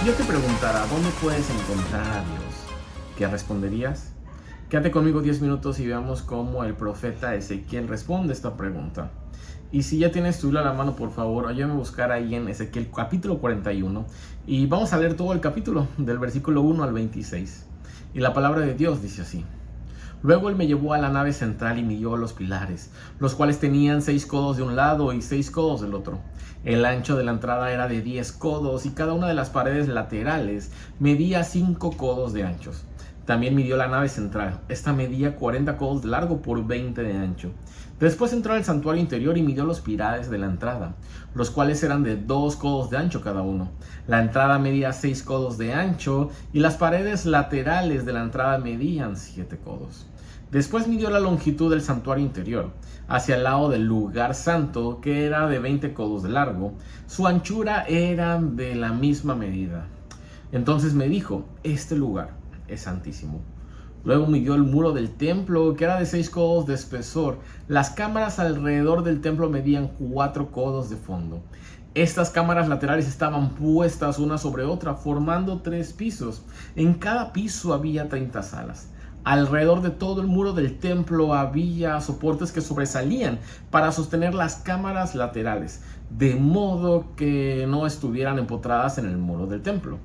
Si yo te preguntara, ¿dónde puedes encontrar a Dios? ¿Qué responderías? Quédate conmigo 10 minutos y veamos cómo el profeta Ezequiel responde esta pregunta. Y si ya tienes tu Biblia a la mano, por favor, ayúdame a buscar ahí en Ezequiel capítulo 41. Y vamos a leer todo el capítulo, del versículo 1 al 26. Y la palabra de Dios dice así. Luego él me llevó a la nave central y midió los pilares, los cuales tenían 6 codos de un lado y 6 codos del otro. El ancho de la entrada era de 10 codos y cada una de las paredes laterales medía 5 codos de anchos. También midió la nave central. Esta medía 40 codos de largo por 20 de ancho. Después entró al santuario interior y midió los pilares de la entrada, los cuales eran de 2 codos de ancho cada uno. La entrada medía 6 codos de ancho y las paredes laterales de la entrada medían 7 codos. Después midió la longitud del santuario interior, hacia el lado del lugar santo, que era de 20 codos de largo. Su anchura era de la misma medida. Entonces me dijo, este lugar es santísimo. Luego midió el muro del templo, que era de 6 codos de espesor. Las cámaras alrededor del templo medían 4 codos de fondo. Estas cámaras laterales estaban puestas una sobre otra, formando 3 pisos. En cada piso había 30 salas. Alrededor de todo el muro del templo había soportes que sobresalían para sostener las cámaras laterales, de modo que no estuvieran empotradas en el muro del templo.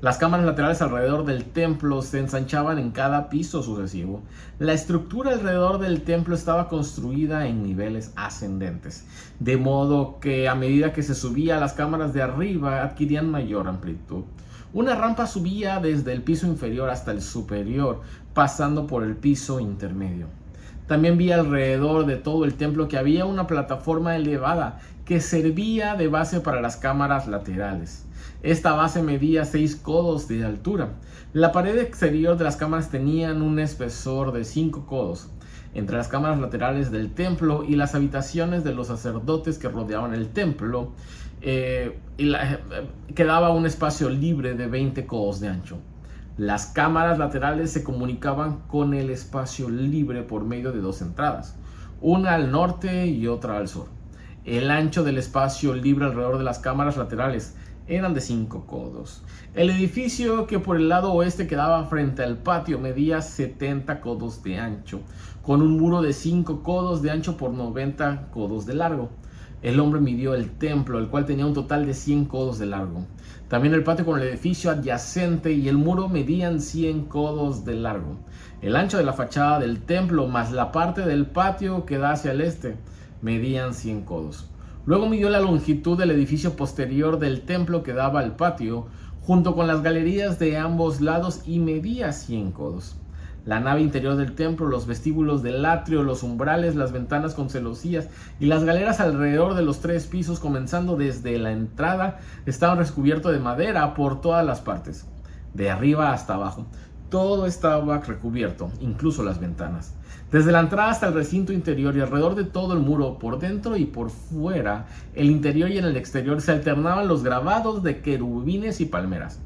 Las cámaras laterales alrededor del templo se ensanchaban en cada piso sucesivo. La estructura alrededor del templo estaba construida en niveles ascendentes, de modo que a medida que se subía, las cámaras de arriba adquirían mayor amplitud. Una rampa subía desde el piso inferior hasta el superior, pasando por el piso intermedio. También vi alrededor de todo el templo que había una plataforma elevada que servía de base para las cámaras laterales. Esta base medía 6 codos de altura. La pared exterior de las cámaras tenía un espesor de 5 codos. Entre las cámaras laterales del templo y las habitaciones de los sacerdotes que rodeaban el templo, quedaba un espacio libre de 20 codos de ancho. Las cámaras laterales se comunicaban con el espacio libre por medio de 2 entradas, una al norte y otra al sur. El ancho del espacio libre alrededor de las cámaras laterales eran de 5 codos. El edificio que por el lado oeste quedaba frente al patio medía 70 codos de ancho, con un muro de 5 codos de ancho por 90 codos de largo. El hombre midió el templo, el cual tenía un total de 100 codos de largo. También el patio con el edificio adyacente y el muro medían 100 codos de largo. El ancho de la fachada del templo más la parte del patio que da hacia el este medían 100 codos. Luego midió la longitud del edificio posterior del templo que daba al patio, junto con las galerías de ambos lados, y medía 100 codos. La nave interior del templo, los vestíbulos del atrio, los umbrales, las ventanas con celosías y las galeras alrededor de los 3 pisos, comenzando desde la entrada, estaban recubiertos de madera por todas las partes, de arriba hasta abajo. Todo estaba recubierto, incluso las ventanas. Desde la entrada hasta el recinto interior y alrededor de todo el muro, por dentro y por fuera, el interior y en el exterior, se alternaban los grabados de querubines y palmeras.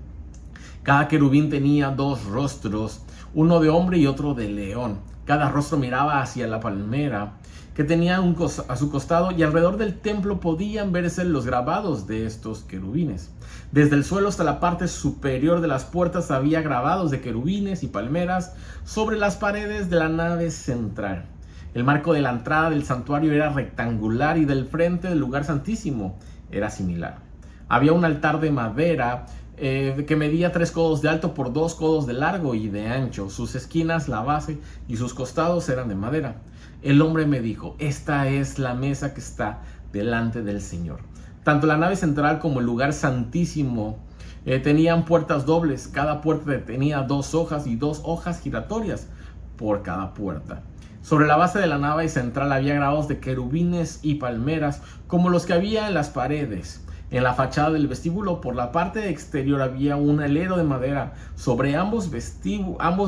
Cada querubín tenía 2 rostros, uno de hombre y otro de león. Cada rostro miraba hacia la palmera que tenía a su costado, y alrededor del templo podían verse los grabados de estos querubines. Desde el suelo hasta la parte superior de las puertas había grabados de querubines y palmeras sobre las paredes de la nave central. El marco de la entrada del santuario era rectangular y del frente del lugar santísimo era similar. Había un altar de madera que medía 3 codos de alto por 2 codos de largo y de ancho. Sus esquinas, la base y sus costados eran de madera. El hombre me dijo, esta es la mesa que está delante del Señor. Tanto la nave central como el lugar santísimo tenían puertas dobles. Cada puerta tenía 2 hojas y 2 hojas giratorias por cada puerta. Sobre la base de la nave central había grabados de querubines y palmeras, como los que había en las paredes. En la fachada del vestíbulo, por la parte exterior, había un alero de madera. Sobre ambos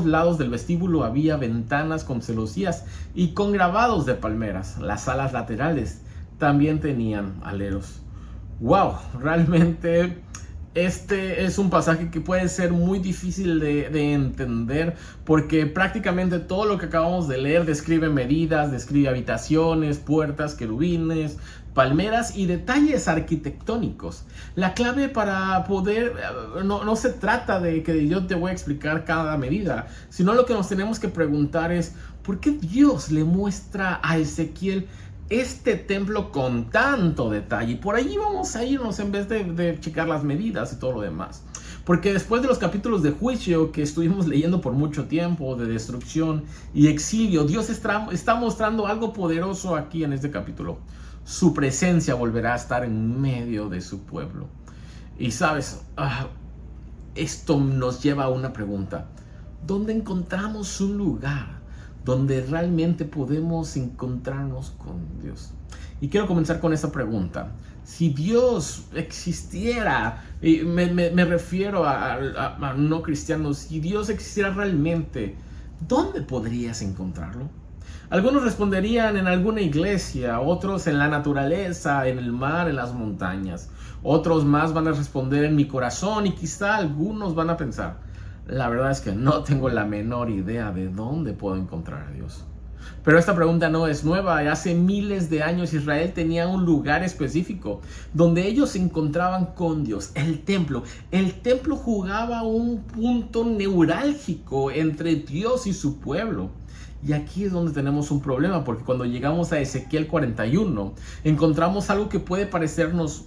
lados del vestíbulo había ventanas con celosías y con grabados de palmeras. Las salas laterales también tenían aleros. ¡Wow! Realmente Este es un pasaje que puede ser muy difícil de entender porque prácticamente todo lo que acabamos de leer describe medidas, describe habitaciones, puertas, querubines, palmeras y detalles arquitectónicos. La clave para poder, no se trata de que yo te voy a explicar cada medida, sino lo que nos tenemos que preguntar es, ¿por qué Dios le muestra a Ezequiel este templo con tanto detalle? Y por allí vamos a irnos en vez de checar las medidas y todo lo demás. Porque después de los capítulos de juicio que estuvimos leyendo por mucho tiempo, de destrucción y exilio, Dios está mostrando algo poderoso aquí en este capítulo. Su presencia volverá a estar en medio de su pueblo. Y sabes, esto nos lleva a una pregunta. ¿Dónde encontramos un lugar donde realmente podemos encontrarnos con Dios? Y quiero comenzar con esta pregunta. Si Dios existiera, y me refiero a no cristianos, si Dios existiera realmente, ¿dónde podrías encontrarlo? Algunos responderían en alguna iglesia, otros en la naturaleza, en el mar, en las montañas. Otros más van a responder en mi corazón y quizá algunos van a pensar, la verdad es que no tengo la menor idea de dónde puedo encontrar a Dios. Pero esta pregunta no es nueva. Hace miles de años Israel tenía un lugar específico donde ellos se encontraban con Dios, el templo. El templo jugaba un punto neurálgico entre Dios y su pueblo. Y aquí es donde tenemos un problema, porque cuando llegamos a Ezequiel 41, encontramos algo que puede parecernos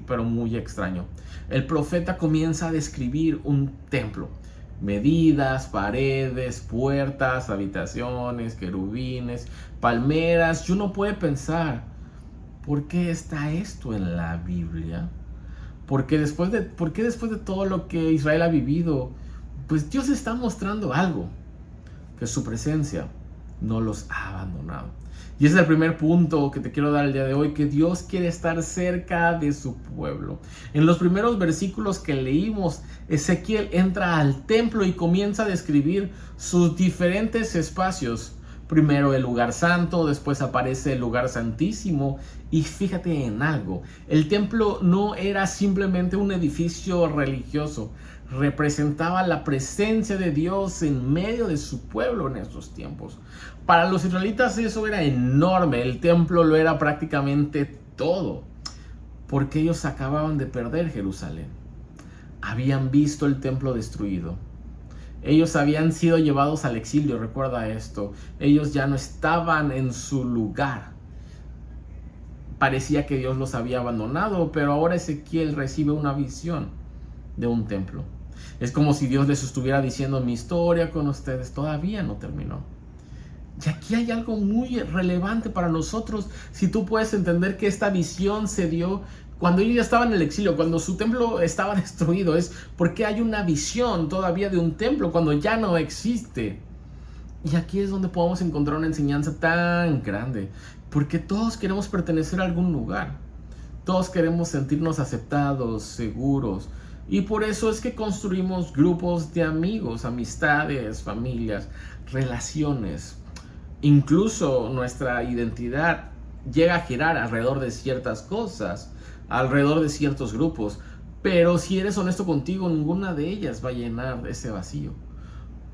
pero muy extraño. El profeta comienza a describir un templo. Medidas, paredes, puertas, habitaciones, querubines, palmeras. Y uno puede pensar, ¿por qué está esto en la Biblia? ¿Por qué después de todo lo que Israel ha vivido, pues Dios está mostrando algo? Que su presencia no los ha abandonado. Y ese es el primer punto que te quiero dar el día de hoy, que Dios quiere estar cerca de su pueblo. En los primeros versículos que leímos, Ezequiel entra al templo y comienza a describir sus diferentes espacios. Primero el lugar santo, después aparece el lugar santísimo. Y fíjate en algo, el templo no era simplemente un edificio religioso, representaba la presencia de Dios en medio de su pueblo en estos tiempos. Para los israelitas eso era enorme, el templo lo era prácticamente todo, porque ellos acababan de perder Jerusalén. Habían visto el templo destruido. Ellos habían sido llevados al exilio, recuerda esto. Ellos ya no estaban en su lugar. Parecía que Dios los había abandonado, pero ahora Ezequiel recibe una visión de un templo. Es como si Dios les estuviera diciendo, mi historia con ustedes todavía no terminó. Y aquí hay algo muy relevante para nosotros. Si tú puedes entender que esta visión se dio cuando ellos ya estaban en el exilio, cuando su templo estaba destruido, es porque hay una visión todavía de un templo cuando ya no existe. Y aquí es donde podemos encontrar una enseñanza tan grande, porque todos queremos pertenecer a algún lugar. Todos queremos sentirnos aceptados, seguros. Y por eso es que construimos grupos de amigos, amistades, familias, relaciones. Incluso nuestra identidad llega a girar alrededor de ciertas cosas, alrededor de ciertos grupos. Pero si eres honesto contigo, ninguna de ellas va a llenar ese vacío.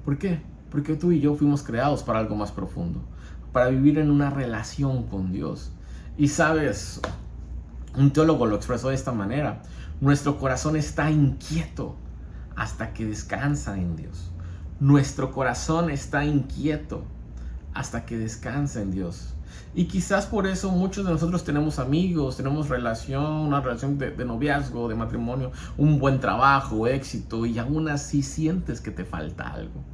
¿Por qué? Porque tú y yo fuimos creados para algo más profundo, para vivir en una relación con Dios. Y sabes, un teólogo lo expresó de esta manera: nuestro corazón está inquieto hasta que descansa en Dios. Nuestro corazón está inquieto hasta que descansa en Dios. Y quizás por eso muchos de nosotros tenemos amigos, tenemos una relación de noviazgo, de matrimonio, un buen trabajo, éxito, y aún así sientes que te falta algo.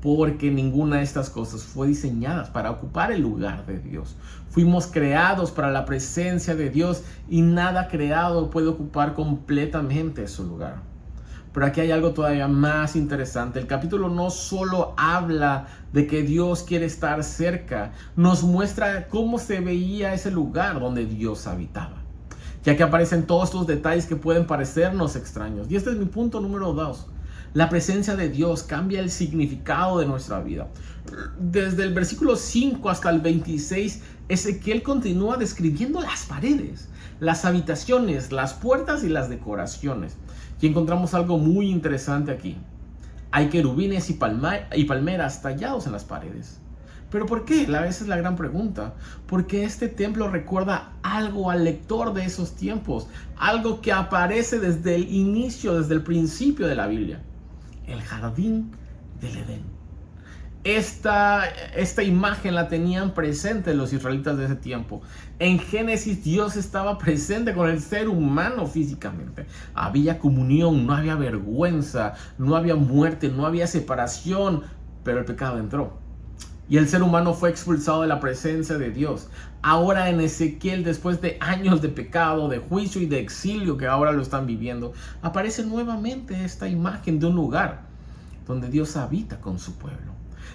Porque ninguna de estas cosas fue diseñada para ocupar el lugar de Dios. Fuimos creados para la presencia de Dios y nada creado puede ocupar completamente su lugar. Pero aquí hay algo todavía más interesante. El capítulo no solo habla de que Dios quiere estar cerca, nos muestra cómo se veía ese lugar donde Dios habitaba. Ya que aparecen todos estos detalles que pueden parecernos extraños. Y este es mi punto número 2. La presencia de Dios cambia el significado de nuestra vida. Desde el versículo 5 hasta el 26, Ezequiel continúa describiendo las paredes, las habitaciones, las puertas y las decoraciones. Y encontramos algo muy interesante aquí. Hay querubines y palmeras tallados en las paredes. ¿Pero por qué? Esa es la gran pregunta. Porque este templo recuerda algo al lector de esos tiempos. Algo que aparece desde el inicio, desde el principio de la Biblia. El jardín del Edén. Esta imagen la tenían presente los israelitas de ese tiempo. En Génesis, Dios estaba presente con el ser humano físicamente. Había comunión, no había vergüenza, no había muerte, no había separación, pero el pecado entró. Y el ser humano fue expulsado de la presencia de Dios. Ahora en Ezequiel, después de años de pecado, de juicio y de exilio que ahora lo están viviendo, aparece nuevamente esta imagen de un lugar donde Dios habita con su pueblo.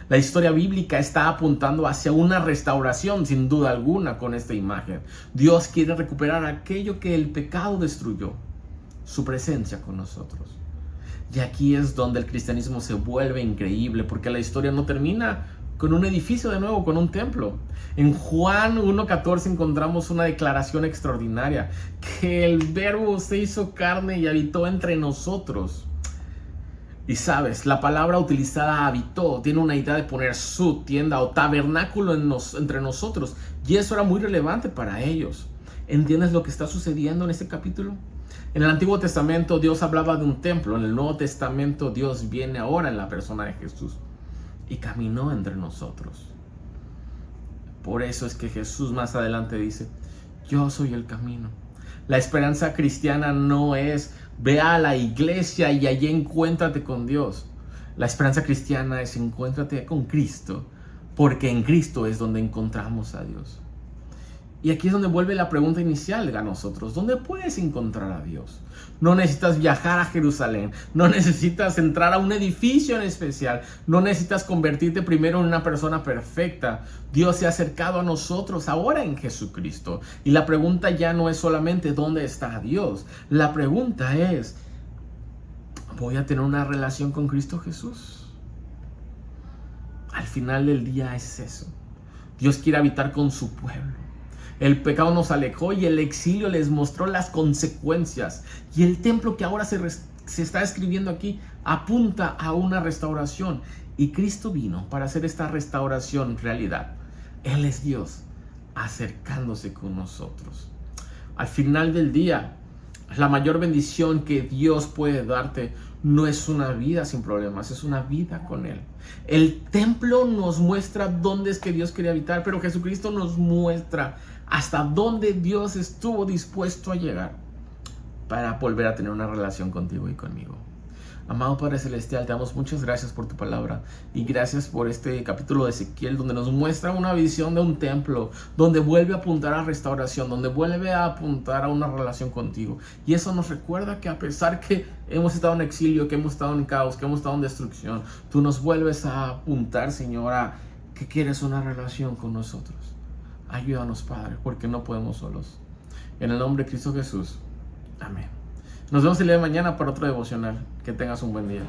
La historia bíblica está apuntando hacia una restauración, sin duda alguna, con esta imagen. Dios quiere recuperar aquello que el pecado destruyó, su presencia con nosotros. Y aquí es donde el cristianismo se vuelve increíble, porque la historia no termina con un edificio de nuevo, con un templo. En Juan 1:14 encontramos una declaración extraordinaria, que el Verbo se hizo carne y habitó entre nosotros. Y sabes, la palabra utilizada habitó tiene una idea de poner su tienda o tabernáculo entre nosotros. Y eso era muy relevante para ellos. ¿Entiendes lo que está sucediendo en este capítulo? En el Antiguo Testamento Dios hablaba de un templo. En el Nuevo Testamento Dios viene ahora en la persona de Jesús y caminó entre nosotros. Por eso es que Jesús más adelante dice: yo soy el camino. La esperanza cristiana no es ve a la iglesia y allí encuéntrate con Dios. La esperanza cristiana es encuéntrate con Cristo, porque en Cristo es donde encontramos a Dios. Y aquí es donde vuelve la pregunta inicial a nosotros: ¿dónde puedes encontrar a Dios? No necesitas viajar a Jerusalén, no necesitas entrar a un edificio en especial, no necesitas convertirte primero en una persona perfecta. Dios se ha acercado a nosotros ahora en Jesucristo. Y la pregunta ya no es solamente ¿dónde está Dios? La pregunta es: ¿voy a tener una relación con Cristo Jesús? Al final del día es eso. Dios quiere habitar con su pueblo. El pecado nos alejó y el exilio les mostró las consecuencias. Y el templo que ahora se está escribiendo aquí apunta a una restauración. Y Cristo vino para hacer esta restauración realidad. Él es Dios acercándose con nosotros. Al final del día, la mayor bendición que Dios puede darte no es una vida sin problemas, es una vida con Él. El templo nos muestra dónde es que Dios quería habitar, pero Jesucristo nos muestra hasta dónde Dios estuvo dispuesto a llegar para volver a tener una relación contigo y conmigo. Amado Padre Celestial, te damos muchas gracias por tu palabra y gracias por este capítulo de Ezequiel donde nos muestra una visión de un templo, donde vuelve a apuntar a restauración, donde vuelve a apuntar a una relación contigo. Y eso nos recuerda que a pesar que hemos estado en exilio, que hemos estado en caos, que hemos estado en destrucción, tú nos vuelves a apuntar, Señor, a que quieres una relación con nosotros. Ayúdanos, Padre, porque no podemos solos. En el nombre de Cristo Jesús. Amén. Nos vemos el día de mañana para otro devocional. Que tengas un buen día.